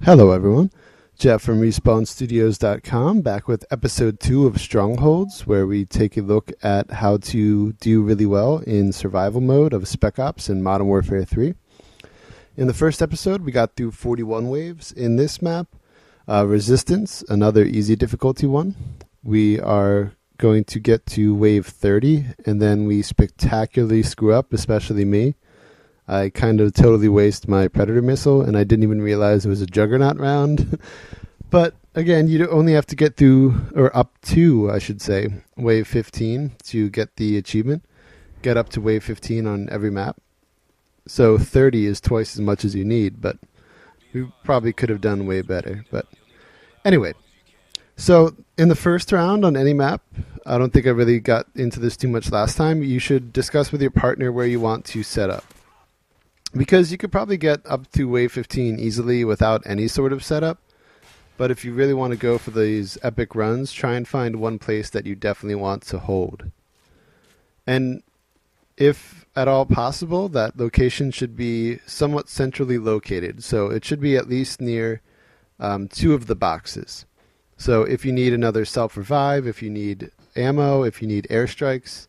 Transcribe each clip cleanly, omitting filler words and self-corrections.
Hello everyone, Jeff from RespawnStudios.com back with episode 2 of Strongholds, where we take a look at how to do really well in survival mode of Spec Ops in Modern Warfare 3. In the first episode we got through 41 waves. In this map, Resistance, another easy difficulty one. We are going to get to wave 30 and then we spectacularly screw up, especially me. I kind of totally waste my Predator missile, and I didn't even realize it was a Juggernaut round. But again, you only have to get through, or up to, I should say, wave 15 to get the achievement. Get up to wave 15 on every map. So 30 is twice as much as you need, but we probably could have done way better. But anyway, so in the first round on any map, I don't think I really got into this too much last time, you should discuss with your partner where you want to set up. Because you could probably get up to wave 15 easily without any sort of setup. But if you really want to go for these epic runs, try and find one place that you definitely want to hold. And if at all possible, that location should be somewhat centrally located. So it should be at least near 2 of the boxes. So if you need another self-revive, if you need ammo, if you need airstrikes,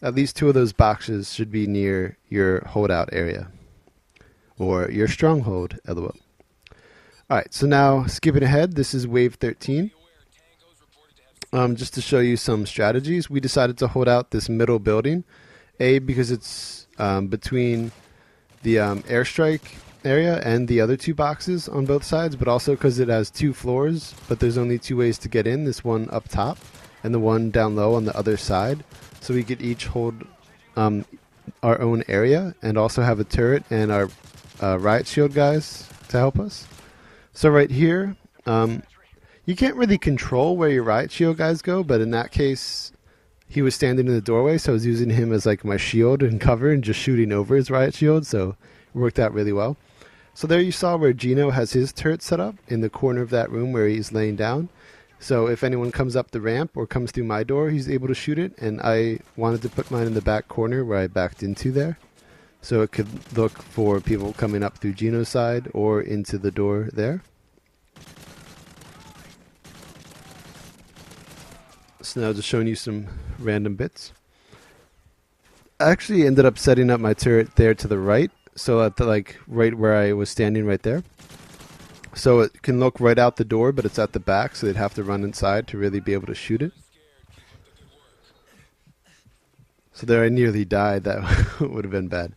at least 2 of those boxes should be near your holdout area. Or your stronghold, LOL. Alright, so now skipping ahead, this is wave 13. Just to show you some strategies, we decided to hold out this middle building. A, because it's between the airstrike area and the other 2 boxes on both sides, but also because it has 2 floors, but there's only 2 ways to get in, this one up top and the one down low on the other side. So we could each hold our own area and also have a turret and our riot shield guys to help us. So right here, you can't really control where your riot shield guys go, but in that case, he was standing in the doorway, so I was using him as like my shield and cover and just shooting over his riot shield, so it worked out really well. So there you saw where Gino has his turret set up in the corner of that room where he's laying down. So if anyone comes up the ramp or comes through my door, he's able to shoot it, and I wanted to put mine in the back corner where I backed into there. So it could look for people coming up through Gino's side or into the door there. So now just showing you some random bits. I actually ended up setting up my turret there to the right. So at the, right where I was standing right there. So it can look right out the door, but it's at the back, so they'd have to run inside to really be able to shoot it. So there I nearly died. That would have been bad.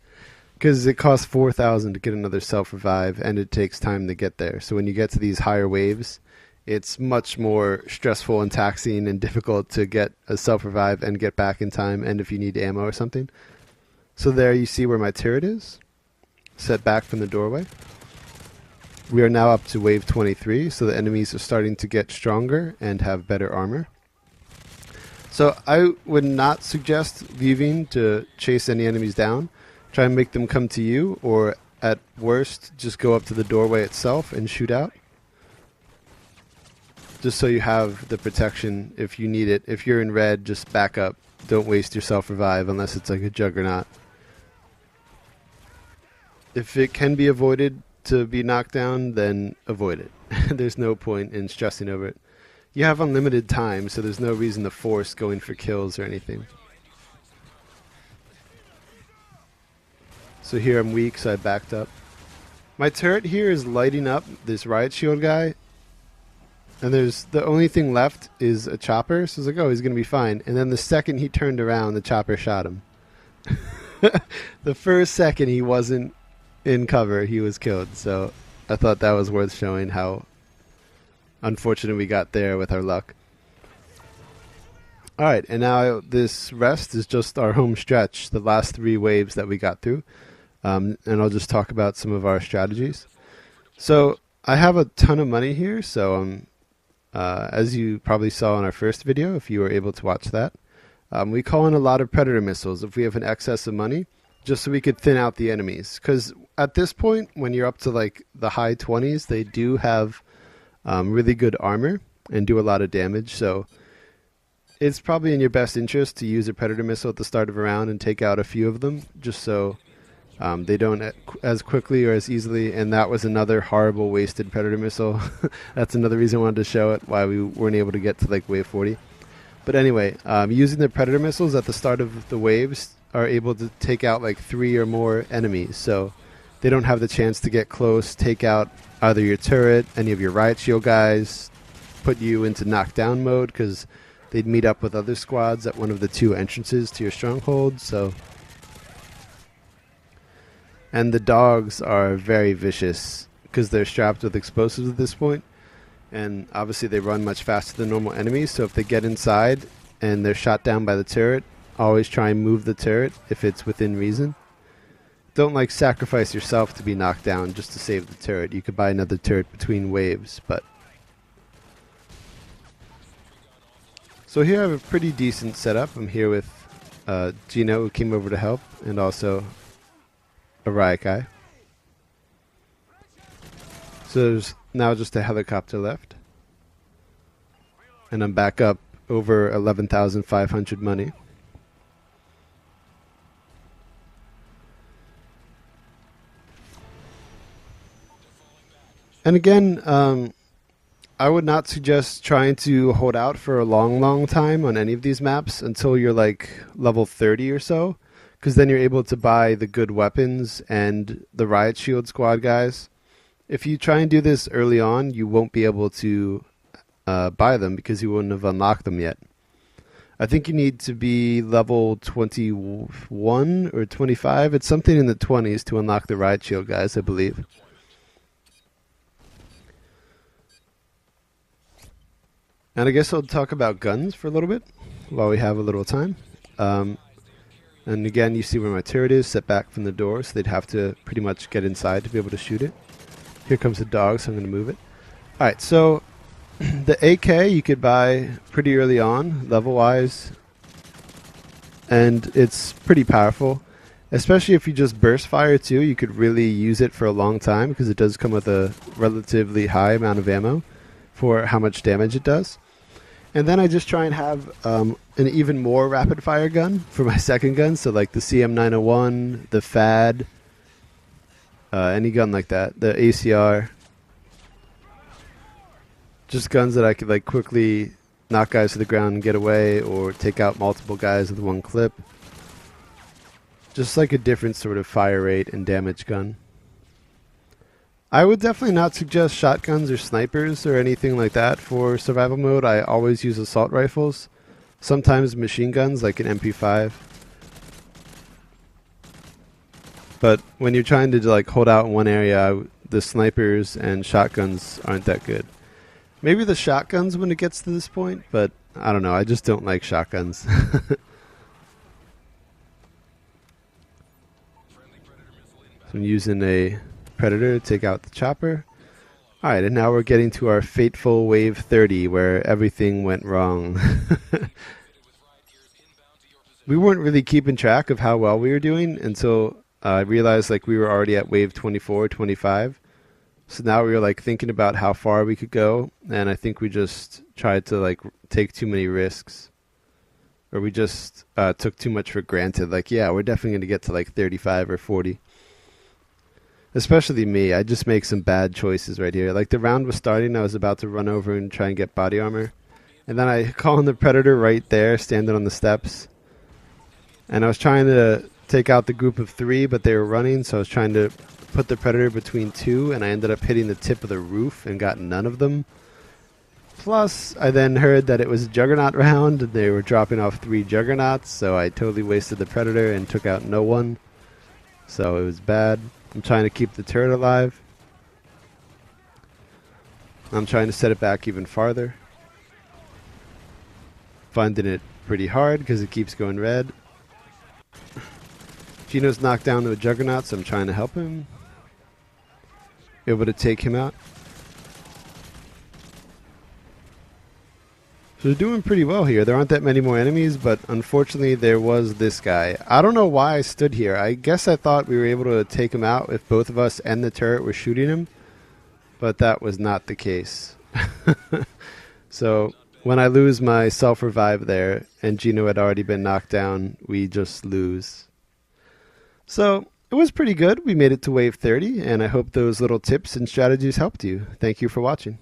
Because it costs 4,000 to get another self-revive, and it takes time to get there. So when you get to these higher waves, it's much more stressful and taxing and difficult to get a self-revive and get back in time, and if you need ammo or something. So there you see where my turret is, set back from the doorway. We are now up to wave 23, so the enemies are starting to get stronger and have better armor. So I would not suggest leaving to chase any enemies down. Try and make them come to you, or at worst, just go up to the doorway itself and shoot out. Just so you have the protection if you need it. If you're in red, just back up. Don't waste your self-revive unless it's like a Juggernaut. If it can be avoided to be knocked down, then avoid it. There's no point in stressing over it. You have unlimited time, so there's no reason to force going for kills or anything. So here I'm weak, so I backed up. My turret here is lighting up this riot shield guy. And there's the only thing left is a chopper. So I was like, oh, he's going to be fine. And then the second he turned around, the chopper shot him. The first second he wasn't in cover, he was killed. So I thought that was worth showing how unfortunate we got there with our luck. Alright, and now this rest is just our home stretch, the last 3 waves that we got through. And I'll just talk about some of our strategies. So I have a ton of money here, so as you probably saw in our first video, if you were able to watch that, we call in a lot of Predator missiles if we have an excess of money, just so we could thin out the enemies. Because at this point, when you're up to like the high 20s, they do have really good armor and do a lot of damage, so it's probably in your best interest to use a Predator missile at the start of a round and take out a few of them, just so They don't as quickly or as easily, and that was another horrible wasted Predator missile. That's another reason I wanted to show it, why we weren't able to get to like wave 40. But anyway, using the Predator missiles at the start of the waves are able to take out like 3 or more enemies, so they don't have the chance to get close, take out either your turret, any of your riot shield guys, put you into knockdown mode, because they'd meet up with other squads at one of the 2 entrances to your stronghold. So, and the dogs are very vicious because they're strapped with explosives at this point, and obviously they run much faster than normal enemies. So if they get inside and they're shot down by the turret, always try and move the turret if it's within reason. Don't like sacrifice yourself to be knocked down just to save the turret. You could buy another turret between waves, but so here I have a pretty decent setup. I'm here with Gino, who came over to help, and also a riot guy. So there's now just a helicopter left, and I'm back up over 11,500 money. And again, I would not suggest trying to hold out for a long time on any of these maps until you're like level 30 or so, because then you're able to buy the good weapons and the riot shield squad guys. If you try and do this early on, you won't be able to buy them because you wouldn't have unlocked them yet. I think you need to be level 21 or 25. It's something in the 20s to unlock the riot shield guys, I believe. And I guess I'll talk about guns for a little bit while we have a little time. And again, you see where my turret is, set back from the door, so they'd have to pretty much get inside to be able to shoot it. Here comes the dog, so I'm going to move it. Alright, so the AK you could buy pretty early on, level-wise, and it's pretty powerful. Especially if you just burst fire too, you could really use it for a long time because it does come with a relatively high amount of ammo for how much damage it does. And then I just try and have an even more rapid fire gun for my second gun. So like the CM901, the FAD, any gun like that, the ACR. Just guns that I could like quickly knock guys to the ground and get away, or take out multiple guys with one clip. Just like a different sort of fire rate and damage gun. I would definitely not suggest shotguns or snipers or anything like that for survival mode. I always use assault rifles. Sometimes machine guns like an MP5. But when you're trying to like hold out in one area, the snipers and shotguns aren't that good. Maybe the shotguns when it gets to this point, but I don't know. I just don't like shotguns. So I'm using a Predator to take out the chopper. Alright, and now we're getting to our fateful wave 30 where everything went wrong. We weren't really keeping track of how well we were doing until I realized like we were already at wave 24, 25. So now we were like thinking about how far we could go, and I think we just tried to like take too many risks. Or we just took too much for granted. Like, yeah, we're definitely going to get to like 35 or 40. Especially me, I just make some bad choices right here. Like the round was starting, I was about to run over and try and get body armor. And then I call in the Predator right there, standing on the steps. And I was trying to take out the group of 3, but they were running, so I was trying to put the Predator between 2, and I ended up hitting the tip of the roof and got none of them. Plus, I then heard that it was a Juggernaut round, and they were dropping off 3 Juggernauts, so I totally wasted the Predator and took out no one. So it was bad. I'm trying to keep the turret alive. I'm trying to set it back even farther. Finding it pretty hard because it keeps going red. Gino's knocked down to a Juggernaut, so I'm trying to help him. Able to take him out. So they're doing pretty well here. There aren't that many more enemies, but unfortunately there was this guy. I don't know why I stood here. I guess I thought we were able to take him out if both of us and the turret were shooting him, but that was not the case. So when I lose my self-revive there, and Gino had already been knocked down, we just lose. So It was pretty good. We made it to wave 30, and I hope those little tips and strategies helped you. Thank you for watching.